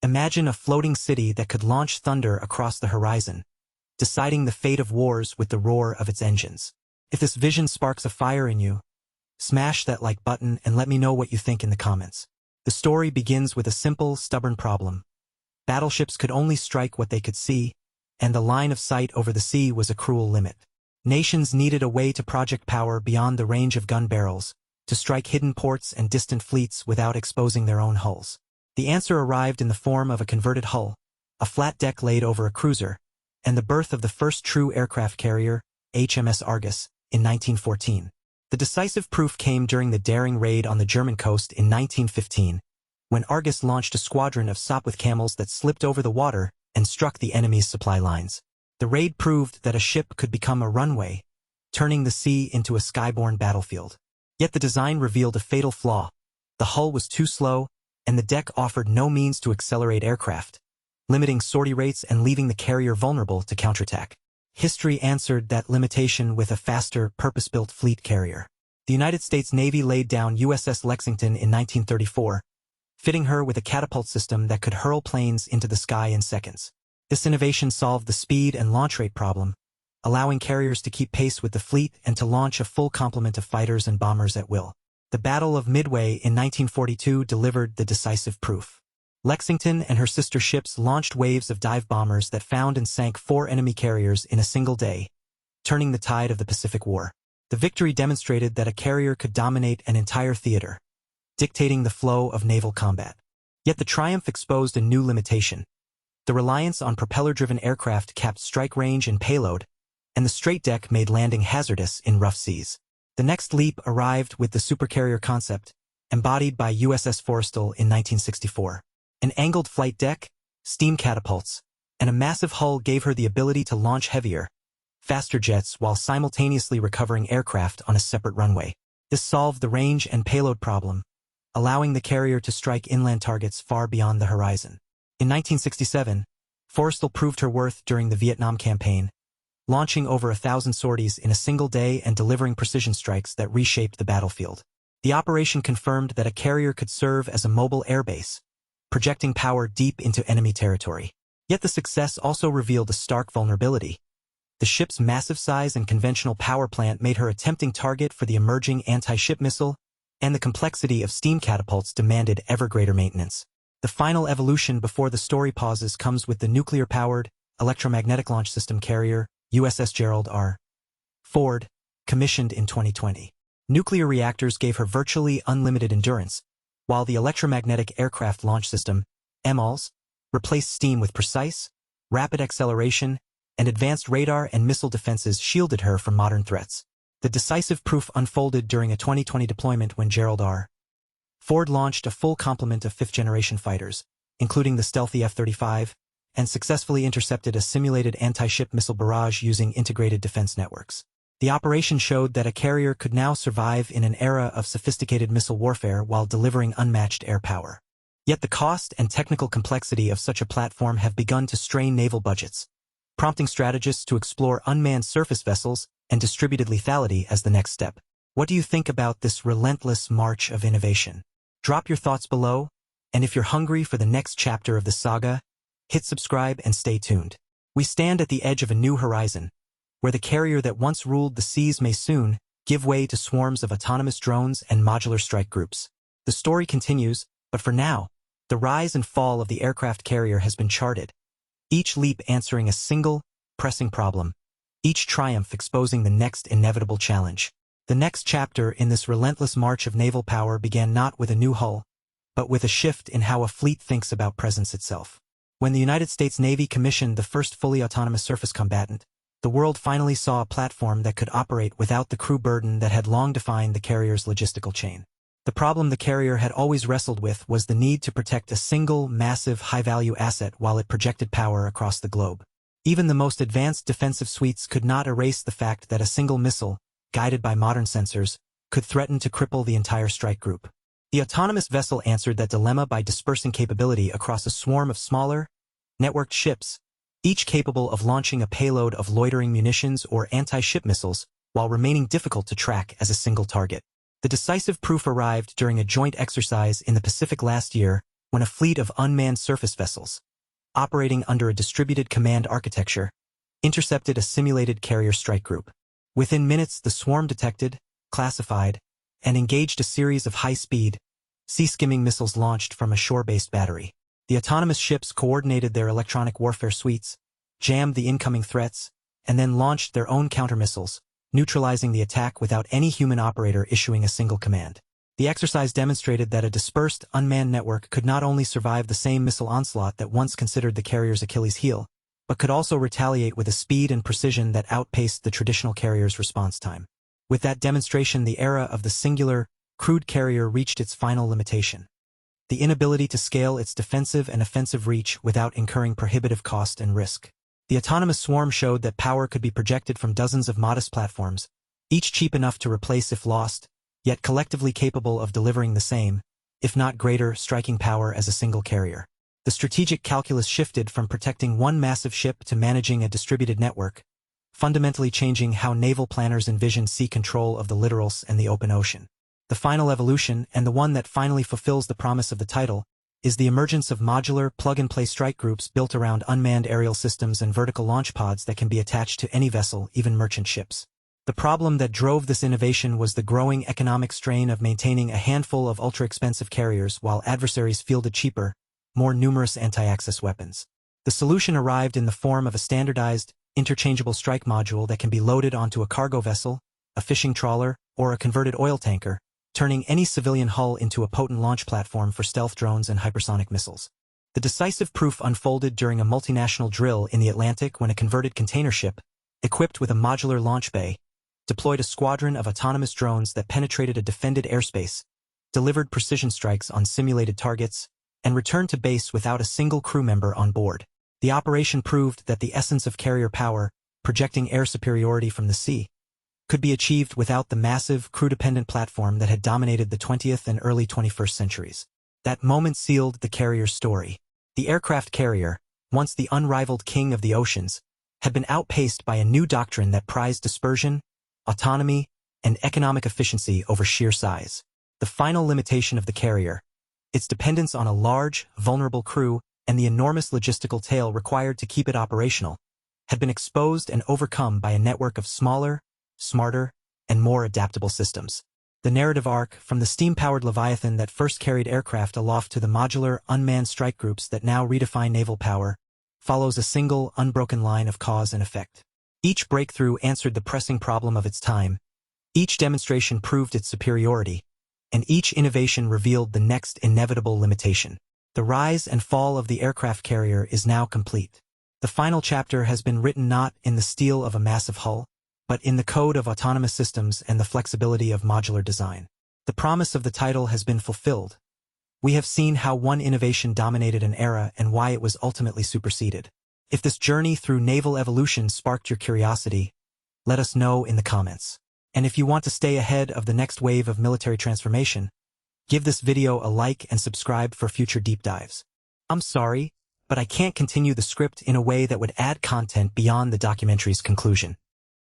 Imagine a floating city that could launch thunder across the horizon, deciding the fate of wars with the roar of its engines. If this vision sparks a fire in you, smash that like button and let me know what you think in the comments. The story begins with a simple, stubborn problem. Battleships could only strike what they could see, and the line of sight over the sea was a cruel limit. Nations needed a way to project power beyond the range of gun barrels, to strike hidden ports and distant fleets without exposing their own hulls. The answer arrived in the form of a converted hull, a flat deck laid over a cruiser, and the birth of the first true aircraft carrier, HMS Argus, in 1914. The decisive proof came during the daring raid on the German coast in 1915, when Argus launched a squadron of Sopwith camels that slipped over the water and struck the enemy's supply lines. The raid proved that a ship could become a runway, turning the sea into a skyborne battlefield. Yet the design revealed a fatal flaw. The hull was too slow, and the deck offered no means to accelerate aircraft, limiting sortie rates and leaving the carrier vulnerable to counterattack. History answered that limitation with a faster, purpose-built fleet carrier. The United States Navy laid down USS Lexington in 1934, fitting her with a catapult system that could hurl planes into the sky in seconds. This innovation solved the speed and launch rate problem, allowing carriers to keep pace with the fleet and to launch a full complement of fighters and bombers at will. The Battle of Midway in 1942 delivered the decisive proof. Lexington and her sister ships launched waves of dive bombers that found and sank 4 enemy carriers in a single day, turning the tide of the Pacific War. The victory demonstrated that a carrier could dominate an entire theater, dictating the flow of naval combat. Yet the triumph exposed a new limitation. The reliance on propeller-driven aircraft capped strike range and payload, and the straight deck made landing hazardous in rough seas. The next leap arrived with the supercarrier concept, embodied by USS Forrestal in 1964. An angled flight deck, steam catapults, and a massive hull gave her the ability to launch heavier, faster jets while simultaneously recovering aircraft on a separate runway. This solved the range and payload problem, allowing the carrier to strike inland targets far beyond the horizon. In 1967, Forrestal proved her worth during the Vietnam campaign, launching over 1,000 sorties in a single day and delivering precision strikes that reshaped the battlefield. The operation confirmed that a carrier could serve as a mobile airbase, projecting power deep into enemy territory. Yet the success also revealed a stark vulnerability. The ship's massive size and conventional power plant made her a tempting target for the emerging anti-ship missile, and the complexity of steam catapults demanded ever greater maintenance. The final evolution before the story pauses comes with the nuclear-powered, electromagnetic launch system carrier, USS Gerald R. Ford, commissioned in 2020. Nuclear reactors gave her virtually unlimited endurance, while the electromagnetic aircraft launch system, EMALS, replaced steam with precise, rapid acceleration, and advanced radar and missile defenses shielded her from modern threats. The decisive proof unfolded during a 2020 deployment when Gerald R. Ford launched a full complement of 5th-generation fighters, including the stealthy F-35, and successfully intercepted a simulated anti-ship missile barrage using integrated defense networks. The operation showed that a carrier could now survive in an era of sophisticated missile warfare while delivering unmatched air power. Yet the cost and technical complexity of such a platform have begun to strain naval budgets, prompting strategists to explore unmanned surface vessels and distributed lethality as the next step. What do you think about this relentless march of innovation? Drop your thoughts below, and if you're hungry for the next chapter of the saga, hit subscribe and stay tuned. We stand at the edge of a new horizon, where the carrier that once ruled the seas may soon give way to swarms of autonomous drones and modular strike groups. The story continues, but for now, the rise and fall of the aircraft carrier has been charted, each leap answering a single, pressing problem, each triumph exposing the next inevitable challenge. The next chapter in this relentless march of naval power began not with a new hull, but with a shift in how a fleet thinks about presence itself. When the United States Navy commissioned the first fully autonomous surface combatant, the world finally saw a platform that could operate without the crew burden that had long defined the carrier's logistical chain. The problem the carrier had always wrestled with was the need to protect a single, massive, high-value asset while it projected power across the globe. Even the most advanced defensive suites could not erase the fact that a single missile, guided by modern sensors, could threaten to cripple the entire strike group. The autonomous vessel answered that dilemma by dispersing capability across a swarm of smaller, networked ships, each capable of launching a payload of loitering munitions or anti-ship missiles while remaining difficult to track as a single target. The decisive proof arrived during a joint exercise in the Pacific last year when a fleet of unmanned surface vessels, operating under a distributed command architecture, intercepted a simulated carrier strike group. Within minutes, the swarm detected, classified, and engaged a series of high-speed, sea-skimming missiles launched from a shore-based battery. The autonomous ships coordinated their electronic warfare suites, jammed the incoming threats, and then launched their own counter-missiles, neutralizing the attack without any human operator issuing a single command. The exercise demonstrated that a dispersed, unmanned network could not only survive the same missile onslaught that once considered the carrier's Achilles heel, but could also retaliate with a speed and precision that outpaced the traditional carrier's response time. With that demonstration, the era of the singular, crewed carrier reached its final limitation: the inability to scale its defensive and offensive reach without incurring prohibitive cost and risk. The autonomous swarm showed that power could be projected from dozens of modest platforms, each cheap enough to replace if lost, yet collectively capable of delivering the same, if not greater, striking power as a single carrier. The strategic calculus shifted from protecting one massive ship to managing a distributed network, fundamentally changing how naval planners envisioned sea control of the littorals and the open ocean. The final evolution, and the one that finally fulfills the promise of the title, is the emergence of modular, plug-and-play strike groups built around unmanned aerial systems and vertical launch pods that can be attached to any vessel, even merchant ships. The problem that drove this innovation was the growing economic strain of maintaining a handful of ultra-expensive carriers while adversaries fielded cheaper, more numerous anti-access weapons. The solution arrived in the form of a standardized, interchangeable strike module that can be loaded onto a cargo vessel, a fishing trawler, or a converted oil tanker, turning any civilian hull into a potent launch platform for stealth drones and hypersonic missiles. The decisive proof unfolded during a multinational drill in the Atlantic when a converted container ship, equipped with a modular launch bay, deployed a squadron of autonomous drones that penetrated a defended airspace, delivered precision strikes on simulated targets, and returned to base without a single crew member on board. The operation proved that the essence of carrier power, projecting air superiority from the sea, could be achieved without the massive, crew-dependent platform that had dominated the 20th and early 21st centuries. That moment sealed the carrier's story. The aircraft carrier, once the unrivaled king of the oceans, had been outpaced by a new doctrine that prized dispersion, autonomy, and economic efficiency over sheer size. The final limitation of the carrier, its dependence on a large, vulnerable crew, and the enormous logistical tail required to keep it operational, had been exposed and overcome by a network of smaller, smarter, and more adaptable systems. The narrative arc, from the steam-powered Leviathan that first carried aircraft aloft to the modular, unmanned strike groups that now redefine naval power, follows a single, unbroken line of cause and effect. Each breakthrough answered the pressing problem of its time, each demonstration proved its superiority, and each innovation revealed the next inevitable limitation. The rise and fall of the aircraft carrier is now complete. The final chapter has been written not in the steel of a massive hull, but in the code of autonomous systems and the flexibility of modular design. The promise of the title has been fulfilled. We have seen how one innovation dominated an era and why it was ultimately superseded. If this journey through naval evolution sparked your curiosity, let us know in the comments. And if you want to stay ahead of the next wave of military transformation, give this video a like and subscribe for future deep dives. I'm sorry, but I can't continue the script in a way that would add content beyond the documentary's conclusion.